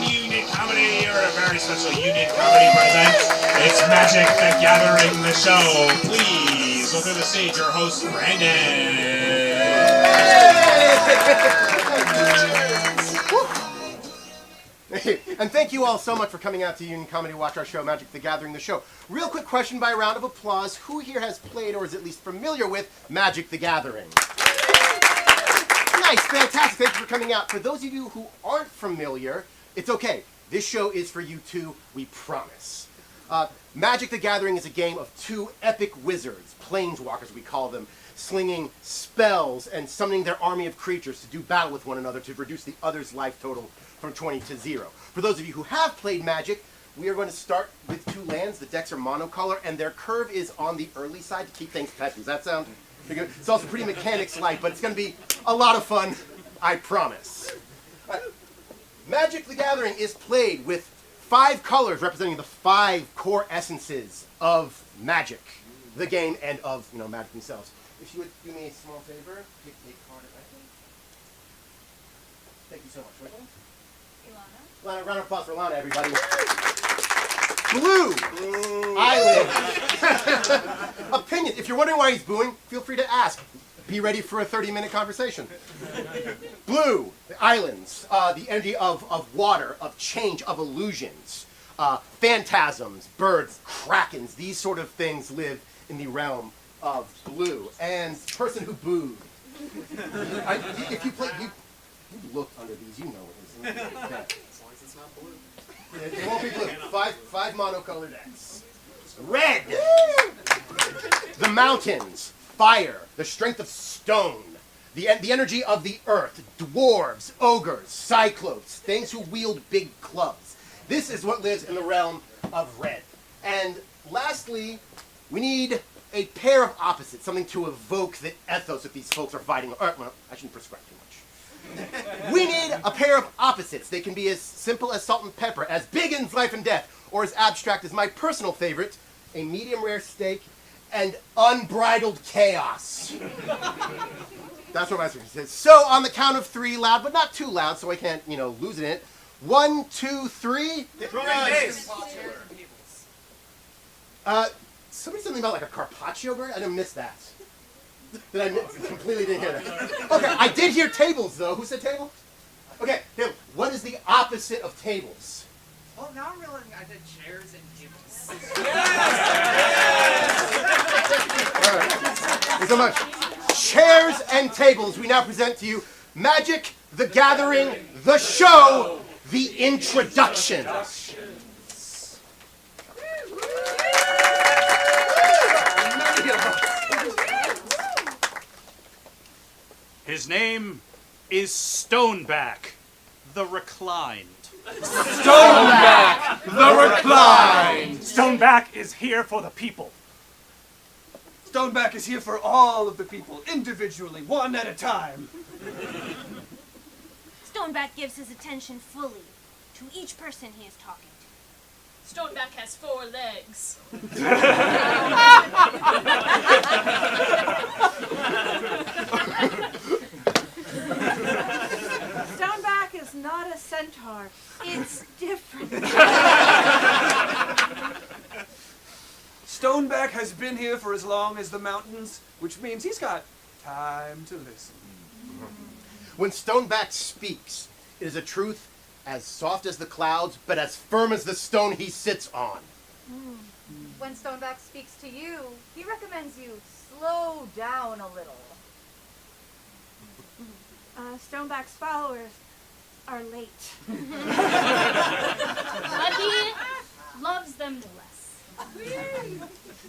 One Union Comedy, or a very special Union Comedy present. It's Magic the Gathering, the show. Please welcome to the stage your host, Brandon. And thank you all so much for coming out to Union Comedy to watch our show, Magic the Gathering, the show. Real quick question by round of applause. Who here has played or is at least familiar with Magic the Gathering? Nice, fantastic. Thank you for coming out. For those of you who aren't familiar, it's okay. This show is for you too, we promise. Magic the Gathering is a game of two epic wizards, planeswalkers we call them, slinging spells and summoning their army of creatures to do battle with one another to reduce the other's life total from 20 to 0. For those of you who have played Magic, we are going to start with two lands. The decks are monocolor, and their curve is on the early side to keep things pet. Does that sound good? It's also pretty mechanics-like, but it's going to be a lot of fun, I promise. Magic the Gathering is played with 5 colors representing the 5 core essences of Magic, the game, and of Magic themselves. If you would do me a small favor, pick a card at random. Thank you so much. Right? Lana, round of applause for Lana, everybody. Blue. Island. Opinion. If you're wondering why he's booing, feel free to ask. Be ready for a 30-minute conversation. Blue. The islands. The energy of water, of change, of illusions. Phantasms, birds, krakens. These sort of things live in the realm of blue. And person who booed. If you play, you looked under these, you know it is. Okay. It's not blue. It won't be blue. Five monocolored decks. Red! The mountains. Fire. The strength of stone. The energy of the earth. Dwarves. Ogres. Cyclopes. Things who wield big clubs. This is what lives in the realm of red. And lastly, we need a pair of opposites. Something to evoke the ethos that these folks are fighting. Well, I shouldn't prescribe too much. We need a pair of opposites. They can be as simple as salt and pepper, as big in life and death, or as abstract as my personal favorite, a medium rare steak and unbridled chaos. That's what my script says. So on the count of 3, loud, but not too loud, so I can't, lose it in it. 1, 2, 3. Somebody said something about like a carpaccio bird? I didn't miss that. Completely didn't hear that. Okay, I did hear tables, though. Who said table? Okay, table. What is the opposite of tables? Oh, now I'm realizing I did chairs and tables. All right. Thanks so much. Chairs and tables. We now present to you Magic the Gathering, the show, the introduction. His name is Stoneback, the Reclined. Stoneback, the Reclined! Stoneback is here for the people. Stoneback is here for all of the people, individually, one at a time. Stoneback gives his attention fully to each person he is talking to. Stoneback has 4 legs. Stoneback is not a centaur. It's different. Stoneback has been here for as long as the mountains, which means he's got time to listen. When Stoneback speaks, it is a truth as soft as the clouds, but as firm as the stone he sits on. When Stoneback speaks to you, he recommends you slow down a little. Stoneback's followers are late. But he loves them less.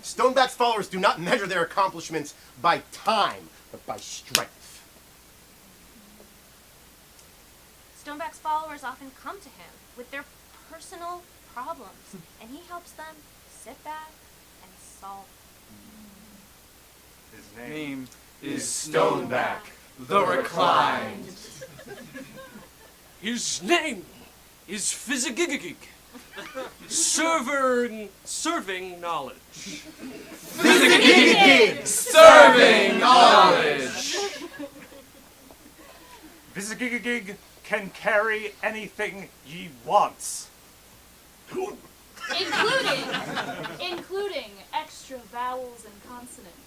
Stoneback's followers do not measure their accomplishments by time, but by strength. Stoneback's followers often come to him with their personal problems, and he helps them sit back and solve them. His name is Stoneback, the Reclined. His name is Fizzigigigig. Serving knowledge. Fizzigigigig, serving knowledge. Fizzigigigig can carry anything ye wants. Including extra vowels and consonants.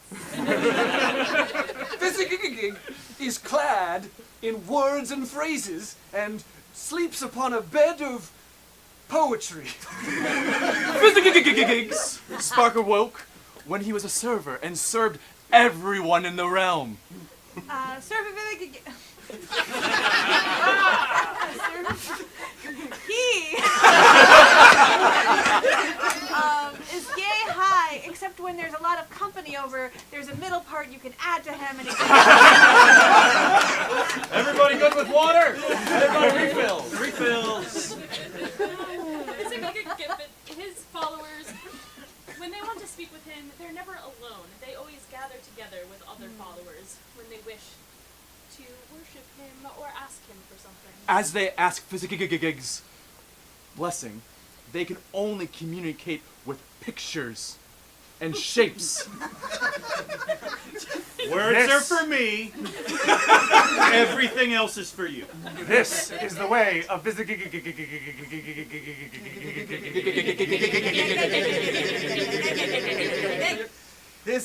Fizzigigigig is clad in words and phrases and sleeps upon a bed of poetry. Fizzigigigigigs! Sparker woke when he was a server and served everyone in the realm. He is yay high, except when there's a lot of company over, there's a middle part you can add to him and Everybody good with water? Everybody refills. Refills. His followers, when they want to speak with him, they're never alone. They always gather together with other followers when they wish to worship him or ask him for something. As they ask Fizzigigigigigs blessing, they can only communicate with pictures and shapes. Words are for me. Everything else is for you. This is the way of His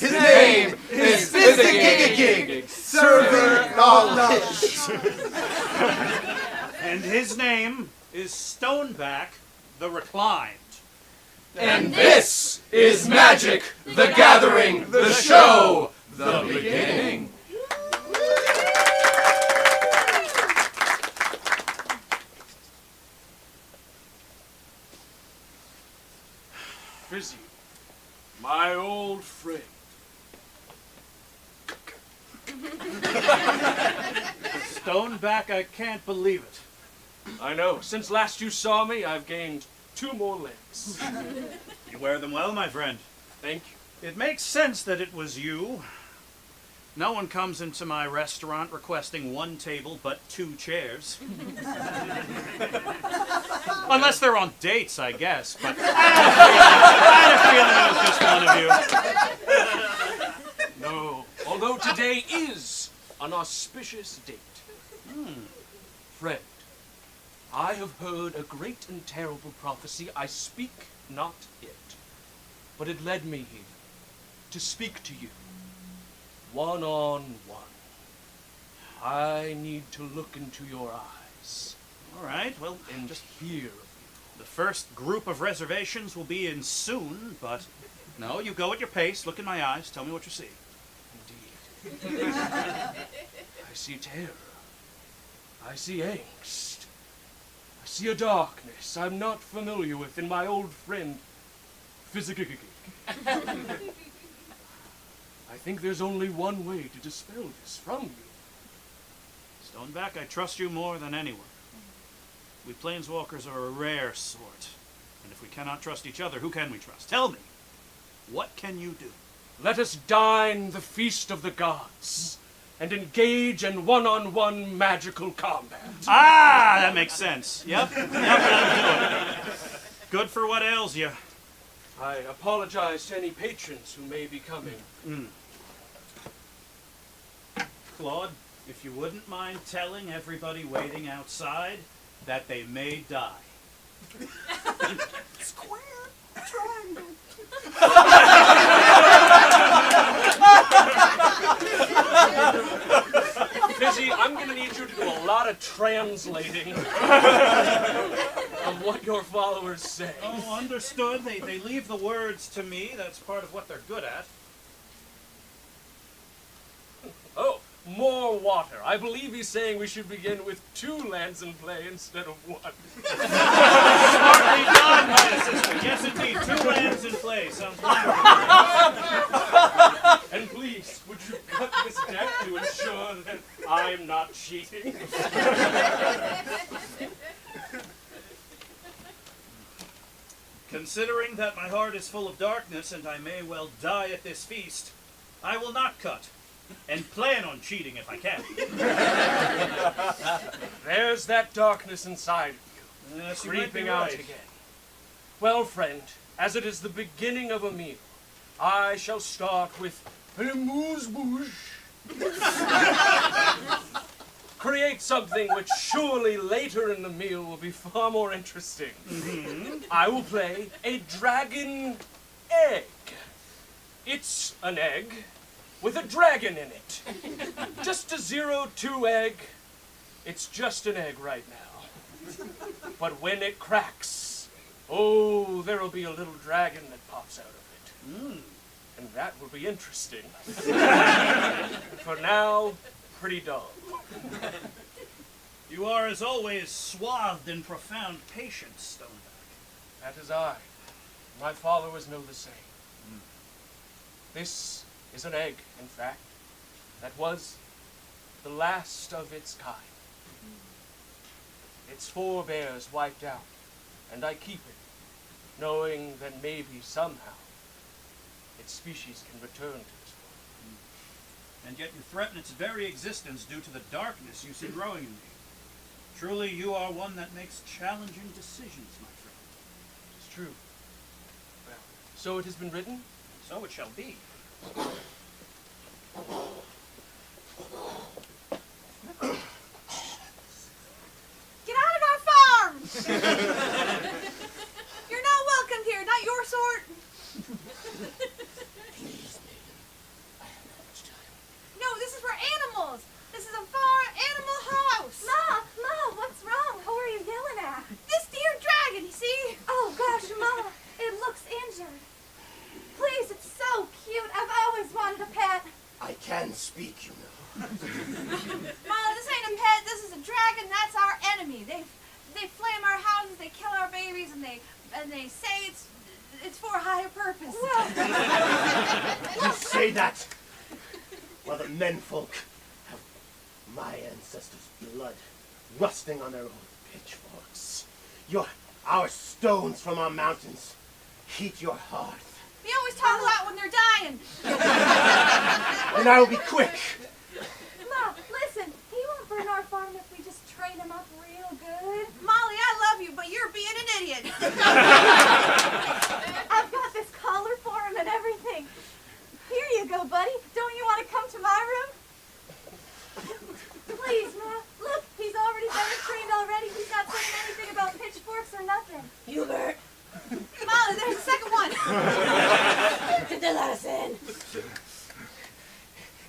name is Fizzigigigig, server knowledge. And his name is Stoneback the Reclined. And this is Magic the Gathering, the show, the beginning. Fizzy, my old friend. Stoneback, I can't believe it. I know. Since last you saw me, I've gained 2 more legs. You wear them well, my friend. Thank you. It makes sense that it was you. No one comes into my restaurant requesting 1 table but 2 chairs. Unless they're on dates, I guess, but I had a feeling it was just one of you. No, although today is an auspicious date. Friend, I have heard a great and terrible prophecy. I speak not it, but it led me here to speak to you, one-on-one. I need to look into your eyes. All right, well, And just hear of the first group of reservations will be in soon, but no, you go at your pace, look in my eyes, tell me what you see. you. Indeed. I see terror. I see angst. I see a darkness I'm not familiar with in my old friend, Fizzigigigig. I think there's only one way to dispel this from you. Stoneback, I trust you more than anyone. We Planeswalkers are a rare sort, and if we cannot trust each other, who can we trust? Tell me, what can you do? Let us dine the feast of the gods and engage in one-on-one magical combat. Ah, that makes sense. Yep, that'll do it. Good for what ails you. I apologize to any patrons who may be coming. Claude, if you wouldn't mind telling everybody waiting outside that they may die. square, triangle. Fizzy, I'm going to need you to do a lot of translating of what your followers say. Oh, understood. They leave the words to me. That's part of what they're good at. Oh, more water. I believe he's saying we should begin with 2 lands in play instead of 1. Smartly done, my assistant. Yes, indeed. 2 lands in play. Sounds wonderful. And please, would you cut this deck to ensure that I'm not cheating? Considering that my heart is full of darkness and I may well die at this feast, I will not cut, and plan on cheating if I can. There's that darkness inside of you, Yes, you might be creeping out right. again. Well, friend, as it is the beginning of a meal, I shall start with amuse-bouche. create something which surely later in the meal will be far more interesting. I will play a dragon egg. It's an egg with a dragon in it. Just a 0-2 egg. It's just an egg right now. But when it cracks, oh, there will be a little dragon that pops out of it. And that will be interesting. For now, pretty dull. You are, as always, swathed in profound patience, Stoneback. That is I. My followers know the same. This is an egg, in fact, that was the last of its kind. Its forebears wiped out, and I keep it, knowing that maybe somehow its species can return to this world. And yet you threaten its very existence due to the darkness you see growing in me. Truly, you are one that makes challenging decisions, my friend. It's true. Well, so it has been written? So it shall be. Get out of our farm! You're not welcome here, not your sort. No, this is for animals. This is a farm animal house. Ma, what's wrong? Who are you yelling at? This dear dragon, you see? Oh gosh, Ma, it looks injured. Please, it's so cute. I've always wanted a pet. I can speak, you know. Mama, this ain't a pet. This is a dragon. That's our enemy. They flame our houses. They kill our babies, and they say it's for a higher purpose. You say that while the menfolk have my ancestors' blood rusting on their own pitchforks. Our stones from our mountains heat your hearth. We always talk about when they're dying. And I will be quick. Ma, listen, he won't burn our farm if we just train him up real good. Molly, I love you, but you're being an idiot. I've got this collar for him and everything. Here you go, buddy. Don't you want to come to my room? Please, Ma. Look, he's already better trained already. He's not saying anything about pitchforks or nothing. Hubert. Molly, there's a second one. Did they let us in?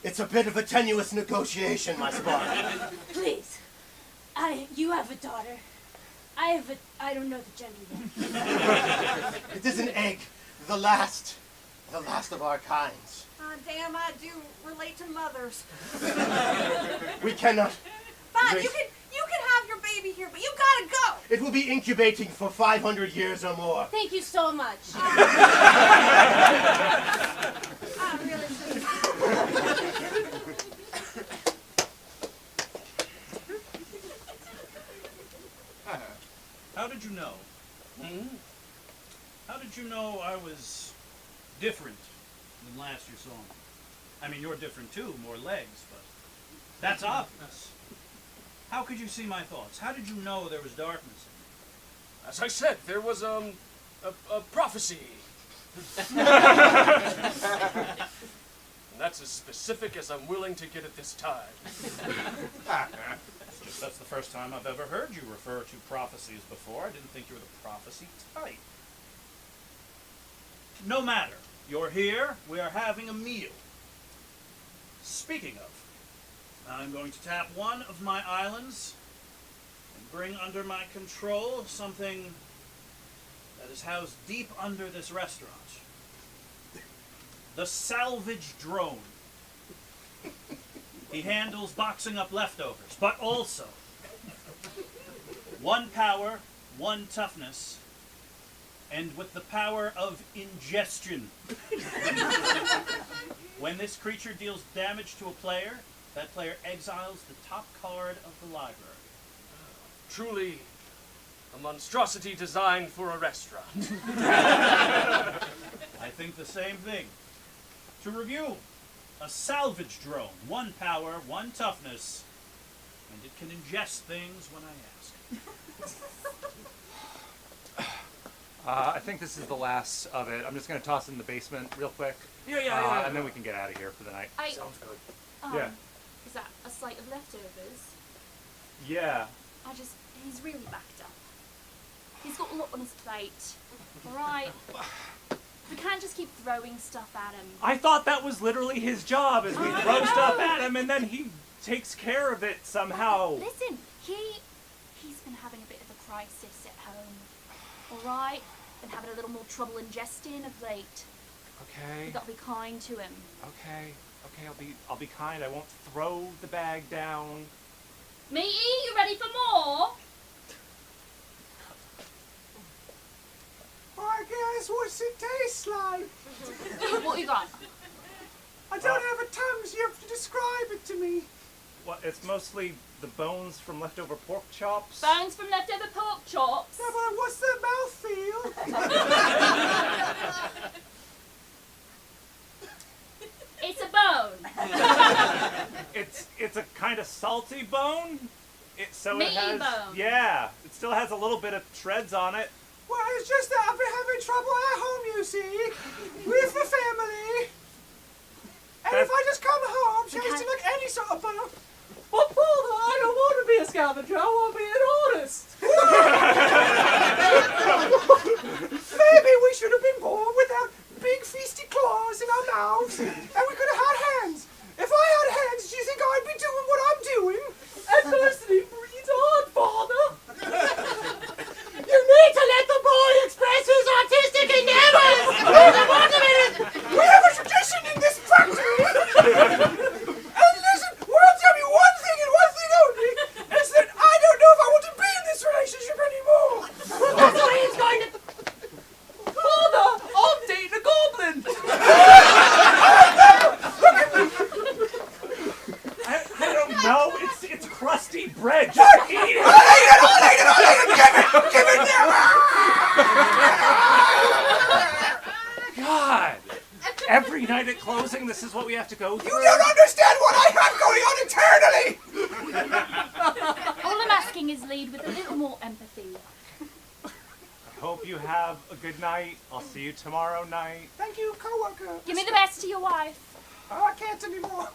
It's a bit of a tenuous negotiation, my spy. Please. You have a daughter. I don't know the gender yet. It is an egg, the last of our kinds. Damn, I do relate to mothers. We cannot. Fine, raise- you can have your baby here, but you gotta go. It will be incubating for 500 years or more. Thank you so much. Really sweet. How did you know? How did you know I was different than last you saw me? I mean, you're different too, more legs, but that's obvious. How could you see my thoughts? How did you know there was darkness in me? As I said, there was a prophecy. And that's as specific as I'm willing to get at this time. It's just that's the first time I've ever heard you refer to prophecies before. I didn't think you were the prophecy type. No matter. You're here. We are having a meal. Speaking of, I'm going to tap one of my islands and bring under my control something that is housed deep under this restaurant. The salvage drone. He handles boxing up leftovers, but also 1 power, 1 toughness, and with the power of ingestion. When this creature deals damage to a player, that player exiles the top card of the library. Truly a monstrosity designed for a restaurant. I think the same thing. To review, a salvage drone, 1 power, 1 toughness, and it can ingest things when I ask. I think this is the last of it. I'm just going to toss it in the basement real quick. Yeah. And then we can get out of here for the night. Sounds good. Yeah. Is that a slight of leftovers? Yeah. He's really backed up. He's got a lot on his plate. Alright? We can't just keep throwing stuff at him. I thought that was literally his job, is we throw stuff at him and then he takes care of it somehow. Listen, he's been having a bit of a crisis at home. Alright? Been having a little more trouble ingesting of late. Okay. We gotta be kind to him. Okay, I'll be kind. I won't throw the bag down. Matey, you ready for more? I guess what's it taste like? What you got? I don't have a tongue, so you have to describe it to me. What? It's mostly the bones from leftover pork chops. Bones from leftover pork chops. Yeah, but what's the mouthfeel? It's a bone. It's a kind of salty bone. Meaty bone. Yeah, it still has a little bit of shreds on it. Well, it's just that I've been having trouble at home, you see, with the family. And if I just come home tasting like any sort of bone, well, Paula, I don't want to be a scavenger. I want to be an artist. Maybe we should have been born without big feisty claws in our mouths, and we could have had hands. If I had hands, do you think I'd be doing what I'm doing? Adversity breeds on, Father. You need to let the boy express his artistic endeavors. We have a tradition in this factory. And listen, well, tell me one thing and one thing only, is that I don't know if I want to be in this relationship anymore. That's what he's going to... Father, I'm dating a goblin. I don't know. It's crusty bread. Just eat it. I'll eat it. Give it God. Every night at closing, this is what we have to go through. You don't understand what I have going on internally. All I'm asking is lead with a little more empathy. I hope you have a good night. I'll see you tomorrow night. Thank you, coworker. Give me the best to your wife. Oh, I can't anymore.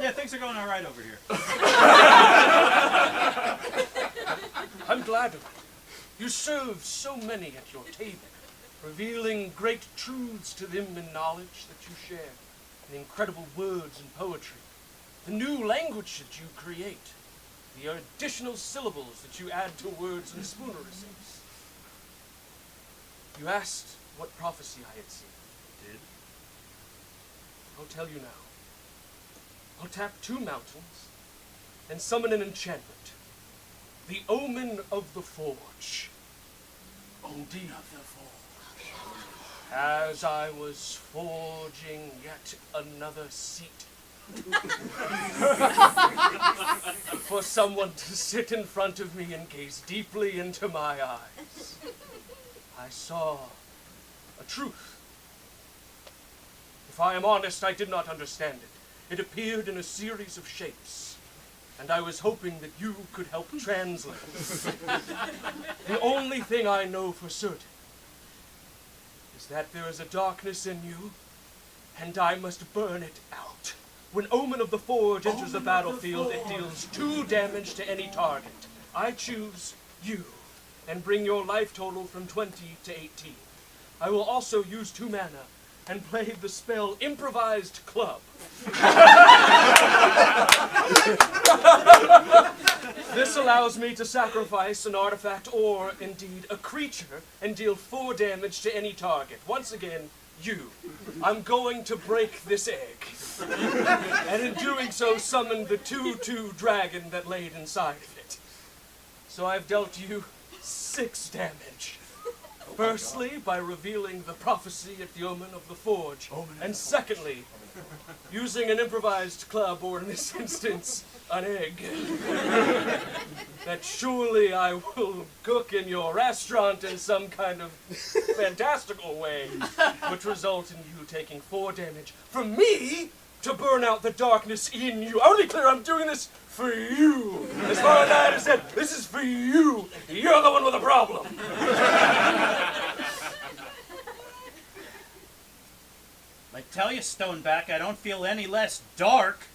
Yeah, things are going all right over here. I'm glad of it. You serve so many at your table, revealing great truths to them in knowledge that you share, in incredible words and poetry, the new language that you create, the additional syllables that you add to words and spoonerisms. You asked what prophecy I had seen. Did? I'll tell you now. I'll tap 2 mountains and summon an enchantment. The Omen of the Forge. Indeed. As I was forging yet another seat for someone to sit in front of me and gaze deeply into my eyes, I saw a truth. If I am honest, I did not understand it. It appeared in a series of shapes, and I was hoping that you could help translate. The only thing I know for certain is that there is a darkness in you, and I must burn it out. When Omen of the Forge enters the battlefield, it deals 2 damage to any target. I choose you, and bring your life total from 20 to 18. I will also use 2 mana and play the spell Improvised Club. This allows me to sacrifice an artifact or, indeed, a creature and deal 4 damage to any target. Once again, you. I'm going to break this egg. And in doing so, summon the 2/2 dragon that laid inside of it. So I've dealt you 6 damage. Firstly, by revealing the prophecy at the Omen of the Forge. And secondly, using an improvised club, or in this instance, an egg, that surely I will cook in your restaurant in some kind of fantastical way, which result in you taking 4 damage from me to burn out the darkness in you. I want to be clear, I'm doing this for you. As far as I understand, this is for you. You're the one with a problem. tell you, Stoneback, I don't feel any less dark.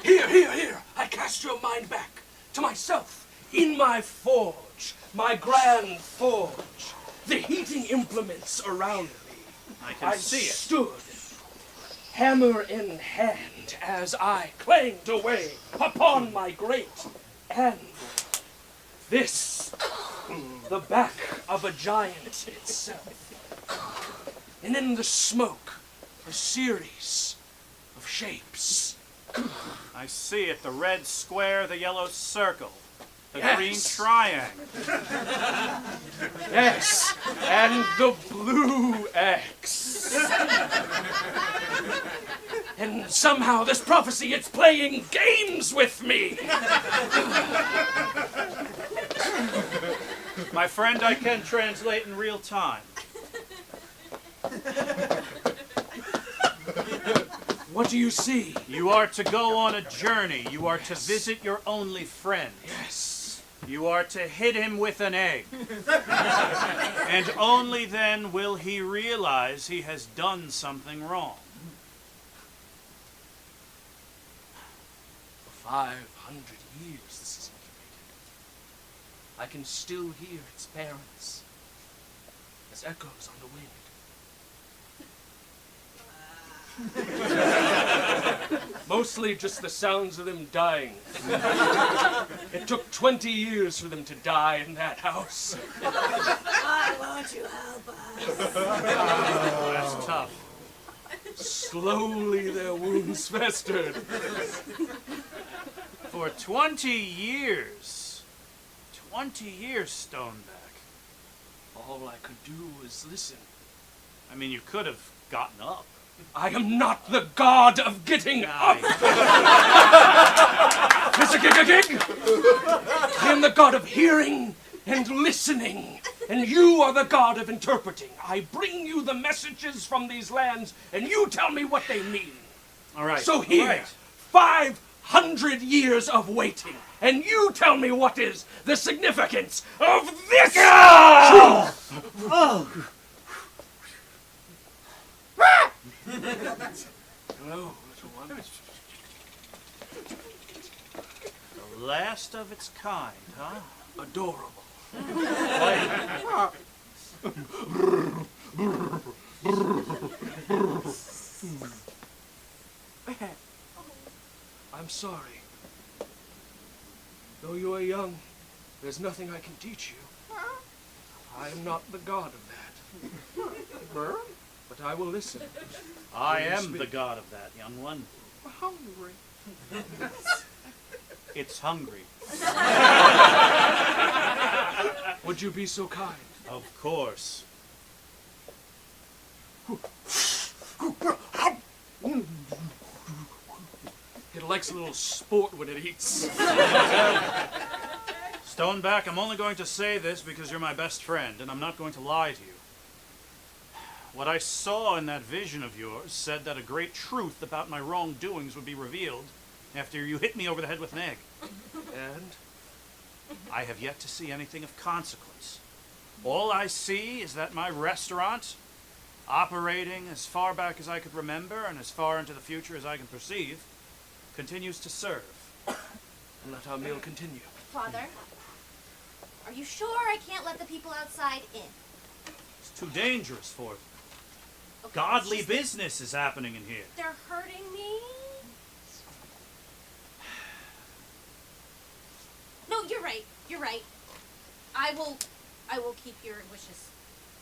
Here! I cast your mind back to myself in my forge, my grand forge. The heating implements around me. I can see it. Stood, hammer in hand, as I clanged away upon my grate. And this, the back of a giant itself. And in the smoke, a series of shapes. I see it. The red square, the yellow circle, the Yes. green triangle. Yes, and the blue X. And somehow this prophecy, it's playing games with me. My friend, I can translate in real time. What do you see? You are to go on a journey. You are to visit your only friend. Yes. You are to hit him with an egg. And only then will he realize he has done something wrong. For 500 years this is incubated. I can still hear its parents as echoes on the wind. Mostly just the sounds of them dying. It took 20 years for them to die in that house. Why won't you help us? That's tough. Slowly their wounds festered. For 20 years. 20 years, Stoneback. All I could do was listen. I mean, you could have gotten up. I am not the god of getting up! Mr. Gig! I am the god of hearing and listening, and you are the god of interpreting. I bring you the messages from these lands, and you tell me what they mean. All right. So here, all right. 500 years of waiting, and you tell me what is the significance of this truth! Hello, little one. The last of its kind, huh? Adorable. I'm sorry. Though you are young, there's nothing I can teach you. I am not the god of that. But I will listen. I am the god of that, young one. We're hungry. It's hungry. Would you be so kind? Of course. It likes a little sport when it eats. Stoneback, I'm only going to say this because you're my best friend, and I'm not going to lie to you. What I saw in that vision of yours said that a great truth about my wrongdoings would be revealed after you hit me over the head with an egg. And? I have yet to see anything of consequence. All I see is that my restaurant, operating as far back as I could remember and as far into the future as I can perceive, continues to serve. And let our meal continue. Father, are you sure I can't let the people outside in? It's too dangerous for them. Okay, Godly it's just business is happening in here. They're hurting me. No, you're right. You're right. I will keep your wishes.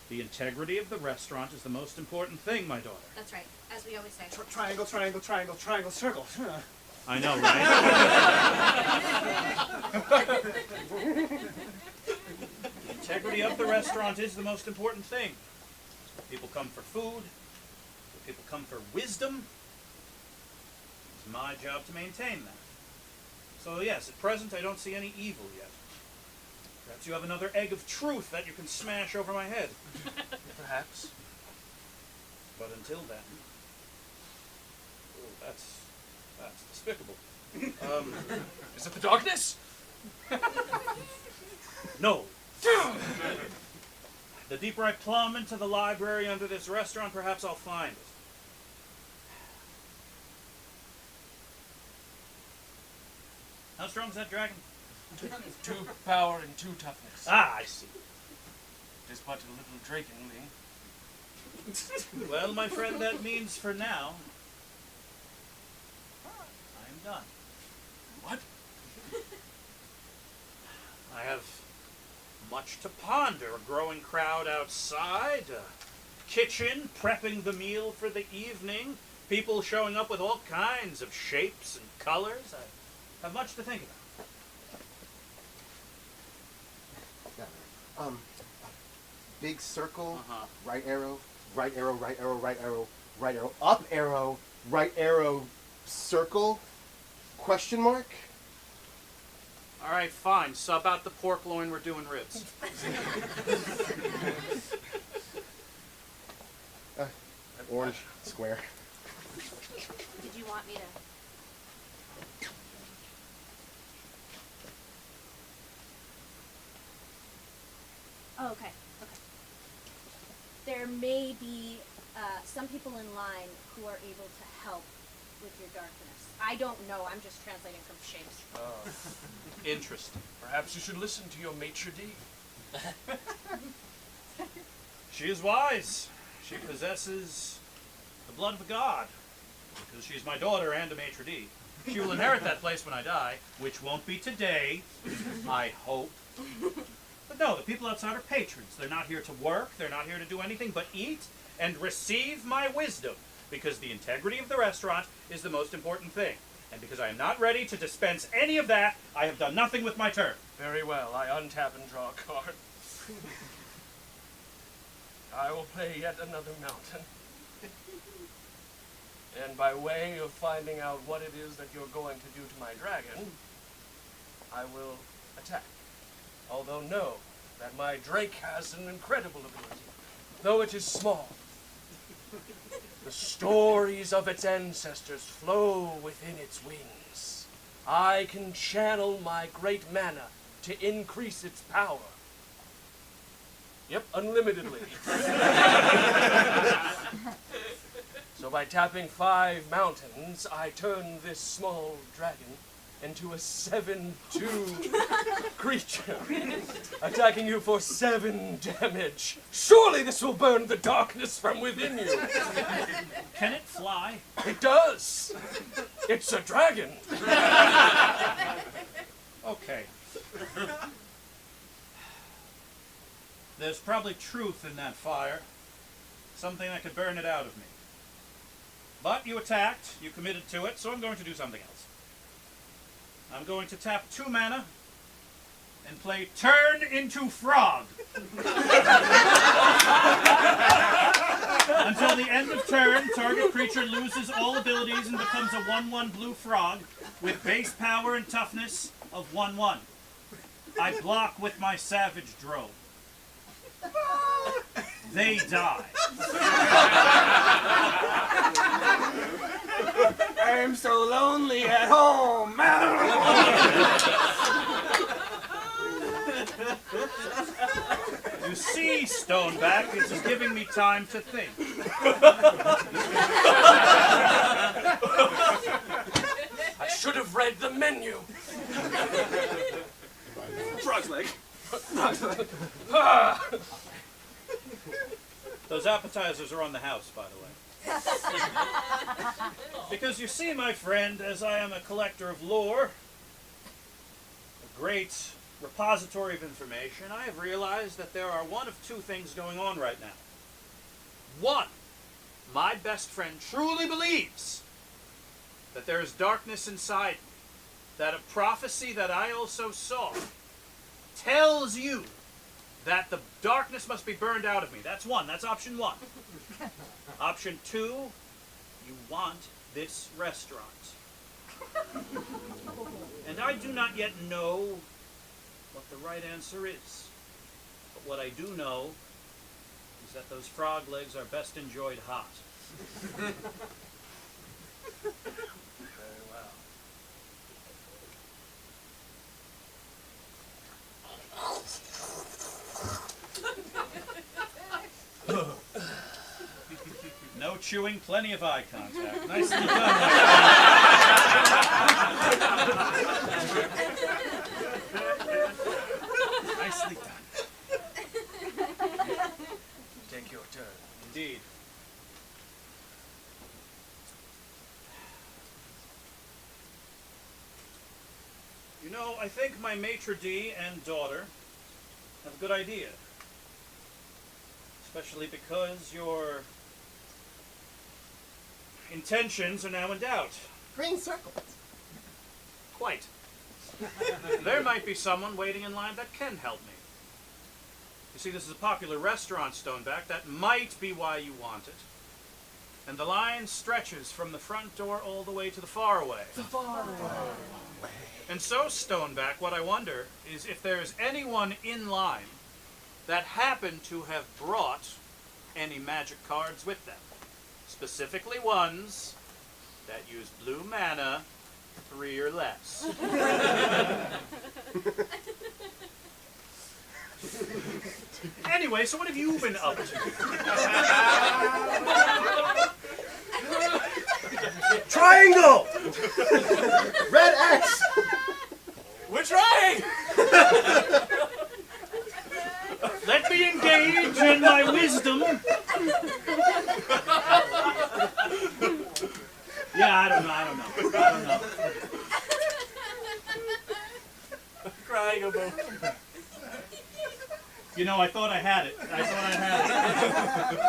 The integrity of the restaurant is the most important thing, my daughter. That's right, as we always say. Triangle, triangle, triangle, triangle, circle. I know, right? The integrity of the restaurant is the most important thing. People come for food. People come for wisdom. It's my job to maintain that. So yes, at present I don't see any evil yet. Perhaps you have another egg of truth that you can smash over my head. Perhaps. But until then... Oh, that's despicable. Is it the darkness? No. The deeper I plumb into the library under this restaurant, perhaps I'll find it. How strong is that dragon? 2 power and 2 toughness. Ah, I see. Tis but a little drakenling. Well, my friend, that means for now, I'm done. What? I have much to ponder. A growing crowd outside, a kitchen prepping the meal for the evening, people showing up with all kinds of shapes and colors. I have much to think about. Big circle, Uh-huh. right arrow, right arrow, right arrow, right arrow, right arrow, up arrow, right arrow, circle, question mark? All right, fine. Sub out the pork loin. We're doing ribs. Orange square. Did you want me to? Oh, okay. Okay. There may be some people in line who are able to help with your darkness. I don't know. I'm just translating from shapes. Interesting. Perhaps you should listen to your maitre d'. She is wise. She possesses the blood of a god, because she's my daughter and a maitre d'. She will inherit that place when I die, which won't be today, I hope. But no, the people outside are patrons. They're not here to work. They're not here to do anything but eat and receive my wisdom, because the integrity of the restaurant is the most important thing. And because I am not ready to dispense any of that, I have done nothing with my turn. Very well, I untap and draw a card. I will play yet another mountain. And by way of finding out what it is that you're going to do to my dragon, I will attack. Although know that my drake has an incredible ability. Though it is small, the stories of its ancestors flow within its wings. I can channel my great mana to increase its power. Yep, unlimitedly. So by tapping 5 mountains, I turn this small dragon into a 7/2 creature, attacking you for 7 damage. Surely this will burn the darkness from within you. Can it fly? It does. It's a dragon. Okay. There's probably truth in that fire. Something that could burn it out of me. But you attacked, you committed to it, so I'm going to do something else. I'm going to tap 2 mana and play Turn into Frog. Until the end of turn, target creature loses all abilities and becomes a 1/1 blue frog with base power and toughness of 1/1. I block with my Savage Drone. They die. I'm so lonely at home. You see, Stoneback, this is giving me time to think. I should have read the menu. Frog's leg. Those appetizers are on the house, by the way. Because you see, my friend, as I am a collector of lore, a great repository of information, I have realized that there are one of 2 things going on right now. 1, my best friend truly believes that there is darkness inside me, that a prophecy that I also saw tells you that the darkness must be burned out of me. That's 1. That's option 1. Option 2, you want this restaurant. And I do not yet know what the right answer is. But what I do know is that those frog legs are best enjoyed hot. Very well. No chewing, plenty of eye contact. Nicely done, my friend. Nicely done. Take your turn. Indeed. You know, I think my maitre d' and daughter have a good idea. Especially because your intentions are now in doubt. Green circle. Quite. There might be someone waiting in line that can help me. You see, this is a popular restaurant, Stoneback. That might be why you want it. And the line stretches from the front door all the way to the faraway. And so, Stoneback, what I wonder is if there's anyone in line that happened to have brought any magic cards with them. Specifically ones that use blue mana, 3 or less. Anyway, so what have you been up to? Triangle! Red X! We're trying! Let me engage in my wisdom. Yeah, I don't know. Crying about. You know, I thought I had it.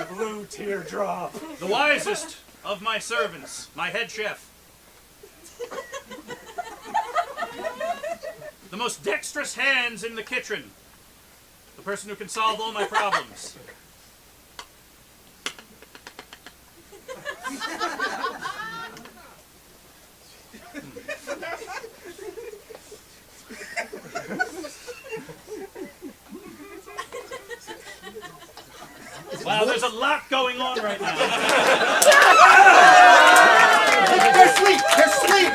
Blue teardrop. The wisest of my servants, my head chef. The most dexterous hands in the kitchen. The person who can solve all my problems. Wow, there's a lot going on right now. They're asleep! They're asleep!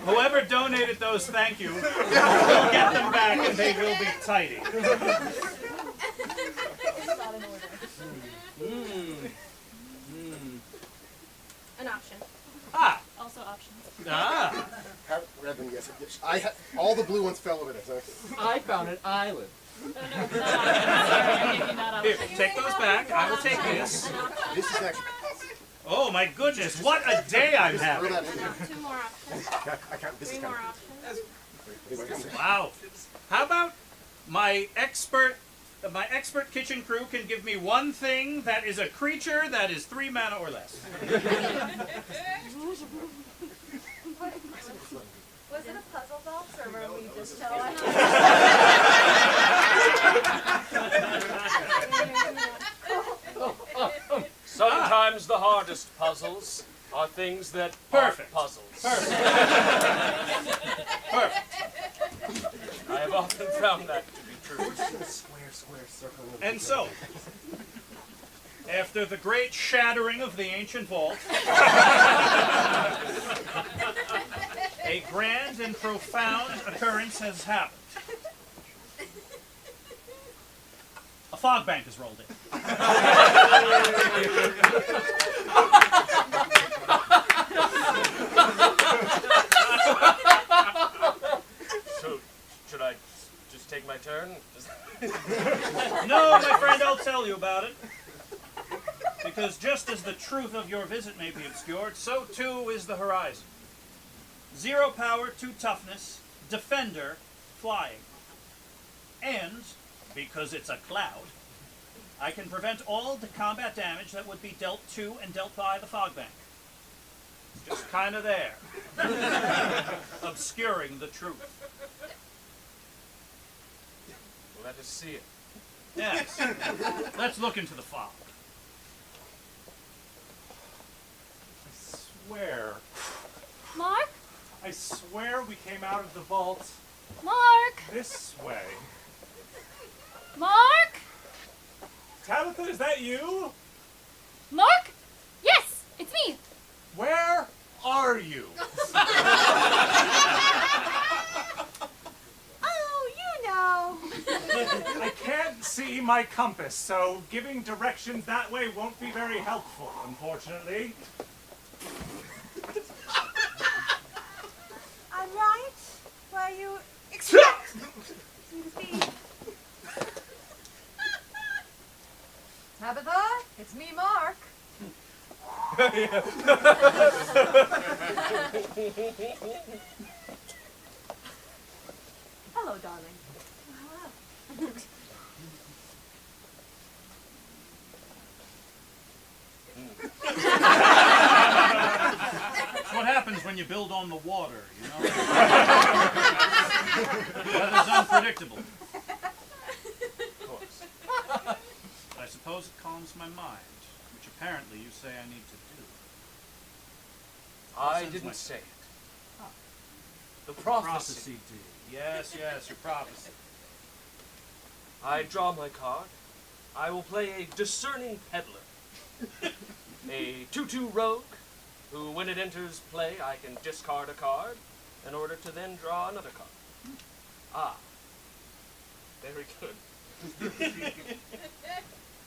Whoever donated those, thank you. We'll get them back and they will be tidy. An option. Ah! Also options. Ah! Revan, yes. All the blue ones fell over there. So. I found an island. Here, take those back. I will take this. This is actually. Oh my goodness, what a day I'm having. 2 more options. I can't. This 3 is more kind options. Wow. How about my expert kitchen crew can give me one thing that is a creature that is 3 mana or less. Was it a puzzle box or were we just telling? Sometimes the hardest puzzles are things that Perfect. aren't puzzles. Perfect. I have often found that to be true. Square, circle. And so, after the great shattering of the ancient vault, a grand and profound occurrence has happened. A fog bank has rolled in. So, should I just take my turn? No, my friend, I'll tell you about it. Because just as the truth of your visit may be obscured, so too is the horizon. 0 power, 2 toughness, defender, flying. And, because it's a cloud, I can prevent all the combat damage that would be dealt to and dealt by the fog bank. It's just kind of there. Obscuring the truth. Let us see it. Yes. Let's look into the fog. Mark? I swear we came out of the vault Mark? this way. Mark? Tabitha, is that you? Mark? Yes, it's me. Where are you? Oh, you know. I can't see my compass, so giving directions that way won't be very helpful, unfortunately. Hello, darling. It's what happens when you build on the water, you know? Weather's unpredictable. Of course. I suppose it calms my mind, which apparently you say I need to do. I Sends my- didn't say it. The prophecy. Prophecy did. Yes, your prophecy. I draw my card. I will play a discerning peddler. A 2-2 rogue, who when it enters play, I can discard a card in order to then draw another card. Ah. Very good.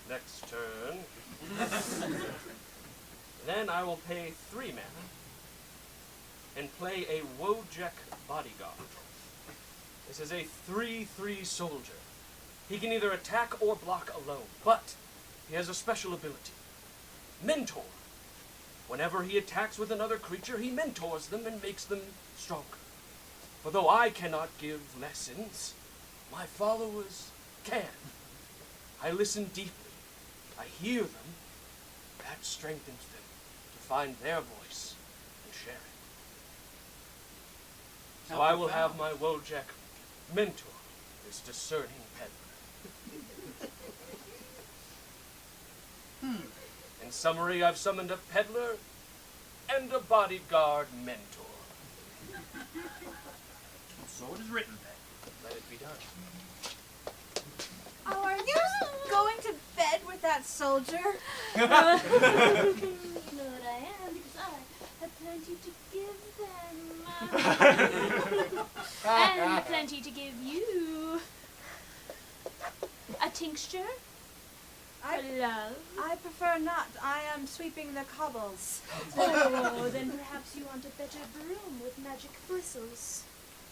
Next turn. Then I will pay 3 mana and play a Wojek Bodyguard. This is a 3/3 soldier. He can either attack or block alone, but he has a special ability. Mentor. Whenever he attacks with another creature, he mentors them and makes them stronger. For though I cannot give lessons, my followers can. I listen deeply. I hear them. That strengthens them to find their voice and share it. So I will have my Wojek mentor this discerning peddler. In summary, I've summoned a peddler and a bodyguard mentor. So it is written then. Let it be done. Oh, are you going to bed with that soldier? You know what I am, because I have plenty to give them. And plenty to give you. A tincture? A love? I prefer not. I am sweeping the cobbles. Oh, then perhaps you want a better broom with magic bristles.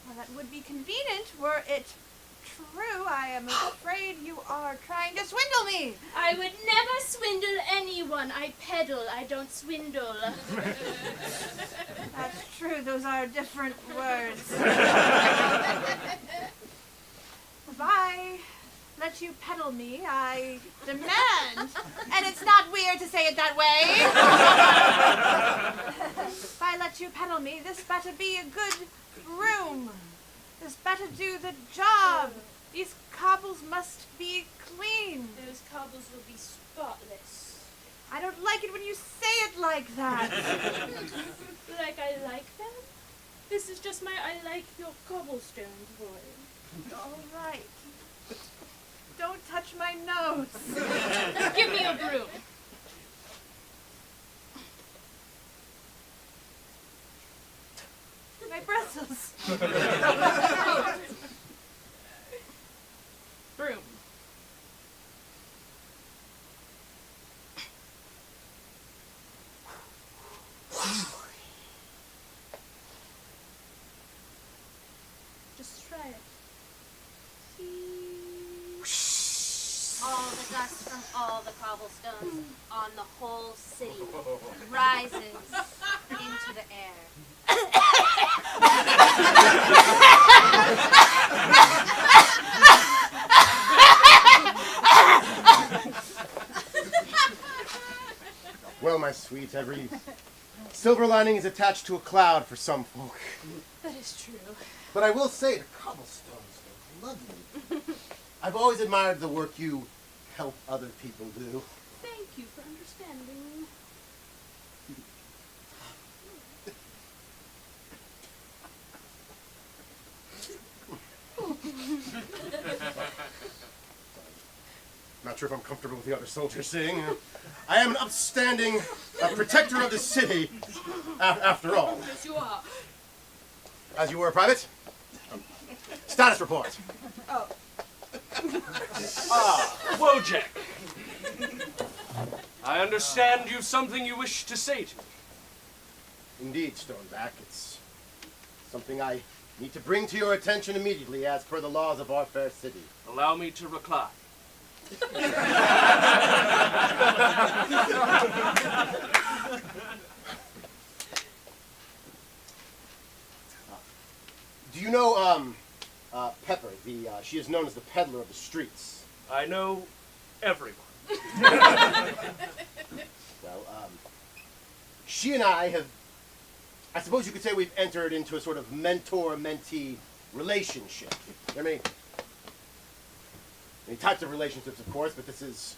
Well, that would be convenient were it true. I am afraid you are trying to swindle me. I would never swindle anyone. I peddle, I don't swindle. That's true. Those are different words. If I let you peddle me, I demand. And it's not weird to say it that way. If I let you peddle me, this better be a good room. This better do the job. These cobbles must be clean. Those cobbles will be spotless. I don't like it when you say it like that. Like I like them? This is just my I like your cobblestones voice. All right. Don't touch my nose. Give me a broom. My bristles. Broom. Just try it. All the dust from all the cobblestones on the whole city rises into the air. Well, my sweet, every silver lining is attached to a cloud for some folk. That is true. But I will say the cobblestones look lovely. I've always admired the work you help other people do. Thank you for understanding. Not sure if I'm comfortable with the other soldiers seeing. I am an upstanding protector of the city, after all. Yes, you are. As you were, Private. Status report. Oh. Wojek. I understand you've something you wish to say to me. Indeed, Stoneback. It's something I need to bring to your attention immediately as per the laws of our fair city. Allow me to reply. Do you know Pepper? She is known as the peddler of the streets. I know everyone. Well, she and I have, I suppose you could say we've entered into a sort of mentor-mentee relationship. There are many types of relationships, of course, but this is,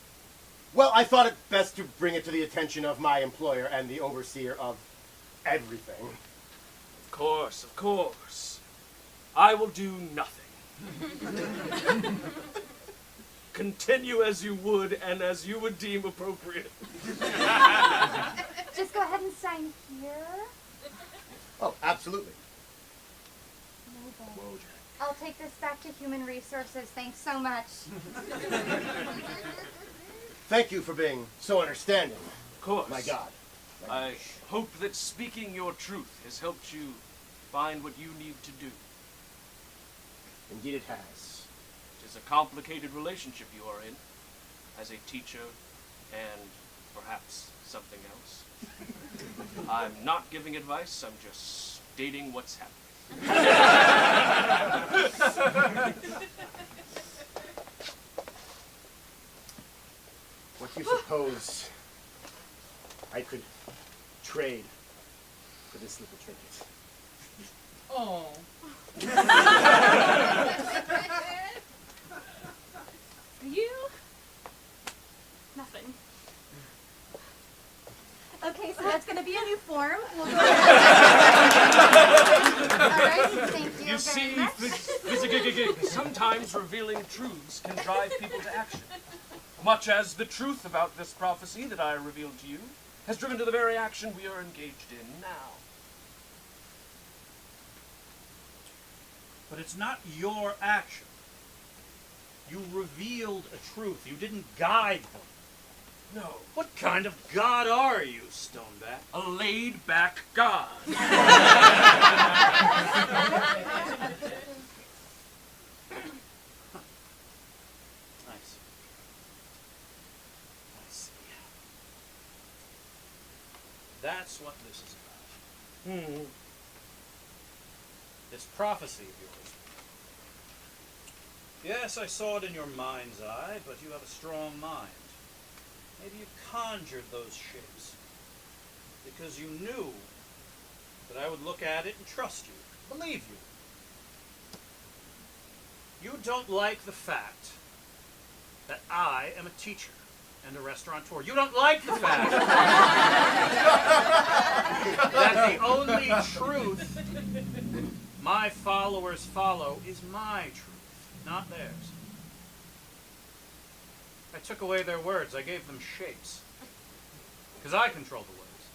well, I thought it best to bring it to the attention of my employer and the overseer of everything. Of course. I will do nothing. Continue as you would and as you would deem appropriate. Just go ahead and sign here. Oh, absolutely. Amazing. I'll take this back to Human Resources. Thanks so much. Thank you for being so understanding. Of course. My God. I hope that speaking your truth has helped you find what you need to do. Indeed it has. It is a complicated relationship you are in, as a teacher and perhaps something else. I'm not giving advice, I'm just stating what's happening. What do you suppose I could trade for this little trinket? Oh. For you? Nothing. Okay, so that's going to be a new form. We'll go All right, thank you You very see, much. sometimes revealing truths can drive people to action. Much as the truth about this prophecy that I revealed to you has driven to the very action we are engaged in now. But it's not your action. You revealed a truth. You didn't guide them. No. What kind of god are you, Stoneback? A laid-back god. Nice. I see. That's what this is about. This prophecy of yours. Yes, I saw it in your mind's eye, but you have a strong mind. Maybe you conjured those shapes because you knew that I would look at it and trust you, believe you. You don't like the fact that I am a teacher and a restaurateur. You don't like the fact that the only truth my followers follow is my truth, not theirs. I took away their words. I gave them shapes. Because I control the words.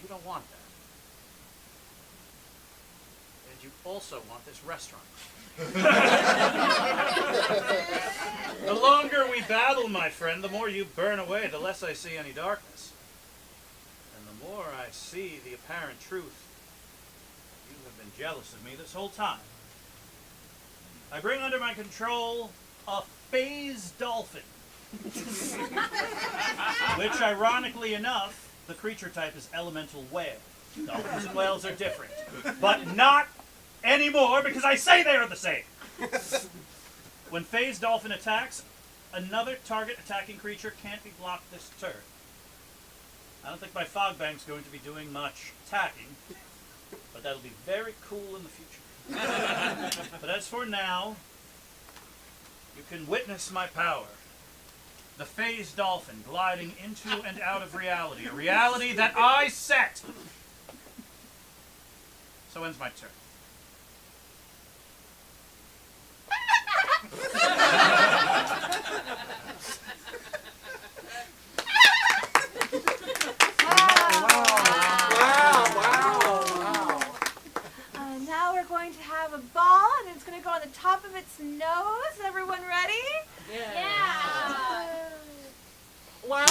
You don't want that. And you also want this restaurant. The longer we battle, my friend, the more you burn away, the less I see any darkness. And the more I see the apparent truth. You have been jealous of me this whole time. I bring under my control a phase dolphin. Which, ironically enough, the creature type is elemental whale. Dolphins and whales are different. But not anymore, because I say they are the same. When phase dolphin attacks, another target attacking creature can't be blocked this turn. I don't think my fog bank's going to be doing much attacking, but that'll be very cool in the future. But as for now, you can witness my power. The phase dolphin gliding into and out of reality. A reality that I set! So ends my turn. Now we're going to have a ball, and it's going to go on the top of its nose. Everyone ready? Yeah. Wow.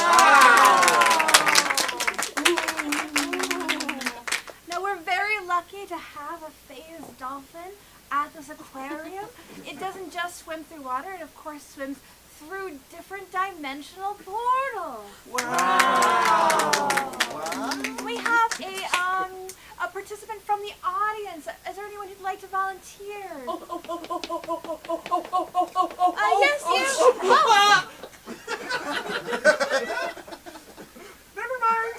Now we're very lucky to have a phase dolphin at this aquarium. It doesn't just swim through water, it of course swims through different dimensional portals. Wow. We have a participant from the audience. Is there anyone who'd like to volunteer? Yes, you. Oh. Never mind.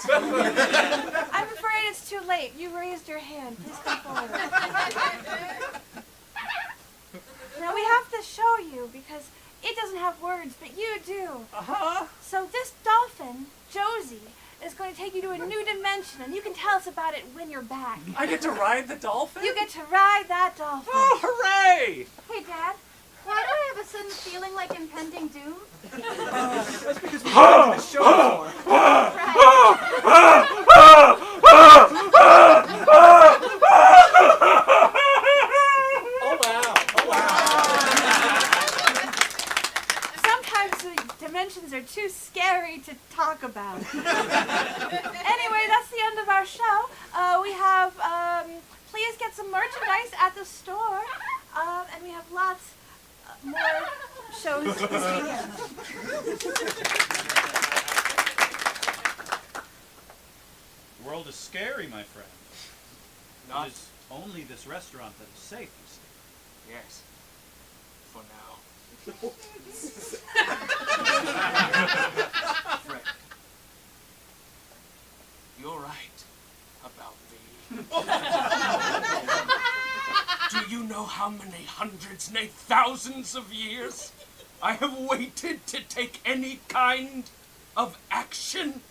I'm afraid it's too late. You raised your hand. Please come forward. Now we have to show you because it doesn't have words, but you do. Uh-huh. So this dolphin, Josie, is going to take you to a new dimension, and you can tell us about it when you're back. I get to ride the dolphin? You get to ride that dolphin. Oh, hooray! Hey, Dad. Why do I have a sudden feeling like impending doom? That's because we went to the show before. Oh wow. Sometimes the dimensions are too scary to talk about. Anyway, that's the end of our show. We have, please get some merchandise at the store. And we have lots more shows this weekend. The world is scary, my friend. Not- It is only this restaurant that is safe, you see. Yes. For now. Fred, you're right about me. Do you know how many hundreds, nay thousands of years I have waited to take any kind of action?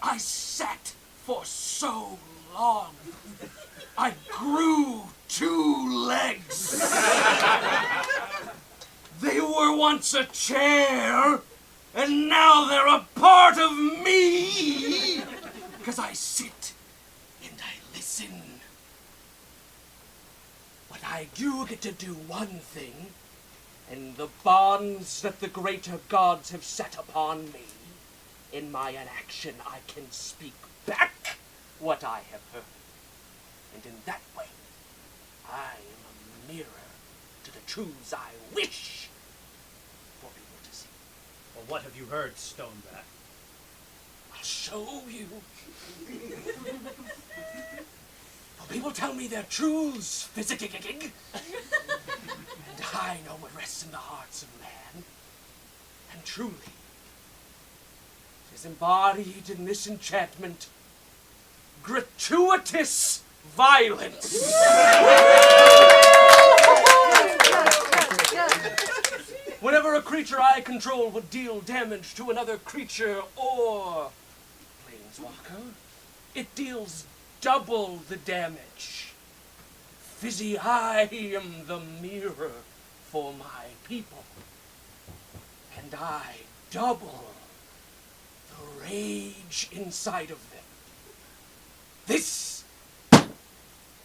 I sat for so long. I grew 2 legs. They were once a chair, and now they're a part of me. Because I sit and I listen. But I do get to do one thing, and the bonds that the greater gods have set upon me. In my inaction, I can speak back what I have heard. And in that way, I am a mirror to the truths I wish for people to see. Well, what have you heard, Stoneback? I'll show you. For people tell me their truths, physically, and I know what rests in the hearts of man. And truly, it is embodied in this enchantment, gratuitous violence. Whenever a creature I control would deal damage to another creature or planeswalker, it deals double the damage. Fizzy, I am the mirror for my people, and I double the rage inside of them. This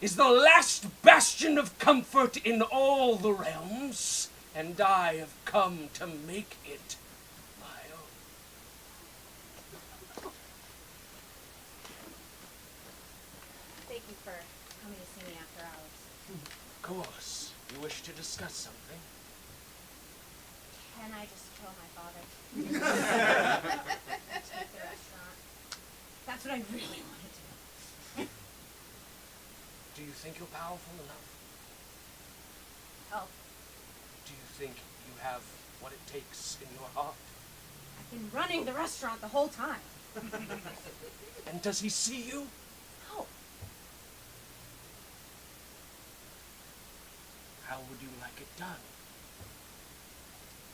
is the last bastion of comfort in all the realms, and I have come to make it my own. Thank you for coming to see me after hours. Of course, you wish to discuss something. Can I just kill my father? Take the restaurant. That's what I really want to do. Do you think you're powerful enough? Oh, Do you think you have what it takes in your heart? I've been running the restaurant the whole time. And does he see you? No. How would you like it done?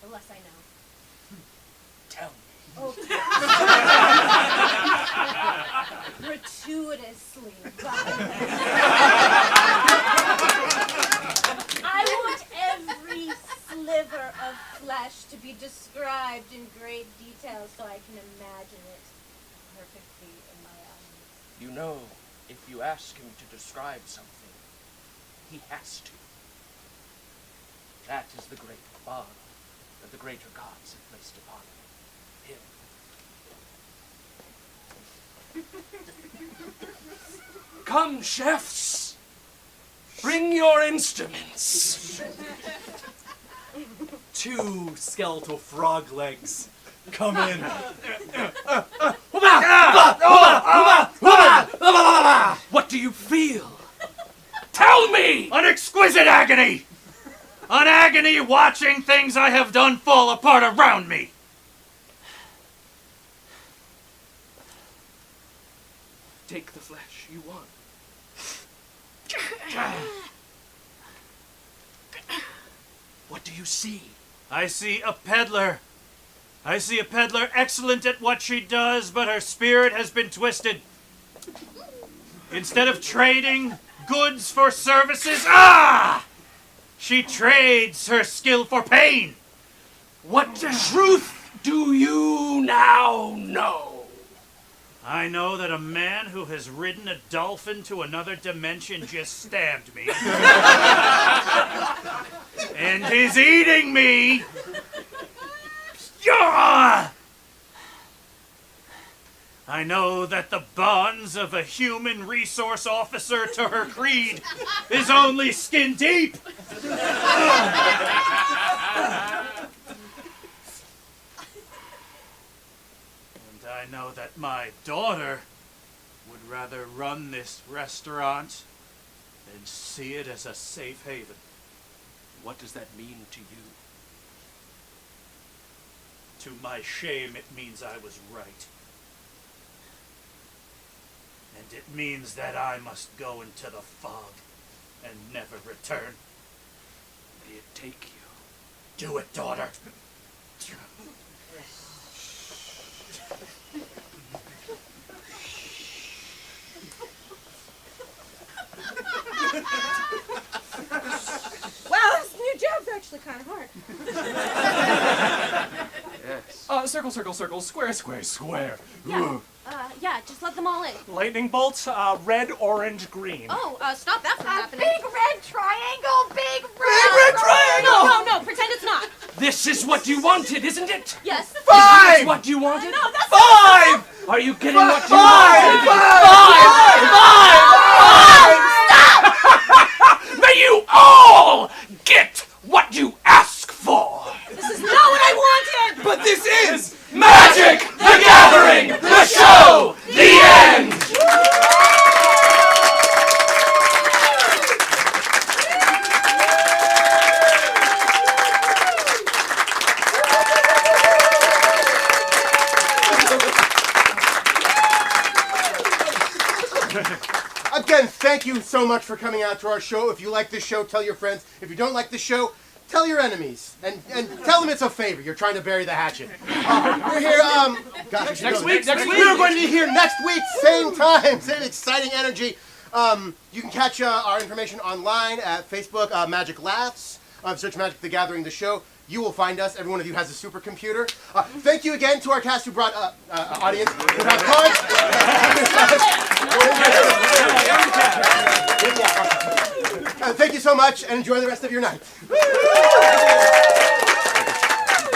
The less I know. Tell me. Okay. Gratuitously. I want every sliver of flesh to be described in great detail so I can imagine it perfectly in my eyes. You know, if you ask him to describe something, he has to. That is the great bond that the greater gods have placed upon him. Come, chefs! Bring your instruments! 2 skeletal frog legs come in. What do you feel? Tell me! An exquisite agony! An agony watching things I have done fall apart around me! Take the flesh you want. What do you see? I see a peddler. I see a peddler excellent at what she does, but her spirit has been twisted. Instead of trading goods for services, she trades her skill for pain. What truth do you now know? I know that a man who has ridden a dolphin to another dimension just stabbed me. And is eating me. I know that the bonds of a human resource officer to her creed is only skin deep. I know that my daughter would rather run this restaurant than see it as a safe haven. What does that mean to you? To my shame, it means I was right. And it means that I must go into the fog and never return. May it take you. Do it, daughter. Wow, this new job's actually kind of hard. Yes. Circle, circle, circle, square, square, square. Yeah, just let them all in. Lightning bolt, red, orange, green. Oh, stop that from happening. Big red triangle, big red. Big red triangle! No, pretend it's not. This is what you wanted, isn't it? Yes. Is this what you wanted? No, that's 5! Are you getting what you Five! wanted? May you all get what you ask for! This is not what I wanted! But this is Magic the Gathering, the show, the end! Again, thank you so much for coming out to our show. If you like this show, tell your friends. If you don't like the show, tell your enemies. And tell them it's a favor. You're trying to bury the hatchet. We're here, gosh, Next week. We're going to be here next week, same time, same exciting energy. You can catch our information online at Facebook, Magic Laughs. Search Magic the Gathering, the show. You will find us. Every one of you has a supercomputer. Thank you again to our cast who brought audience who have cards. Thank you so much, and enjoy the rest of your night.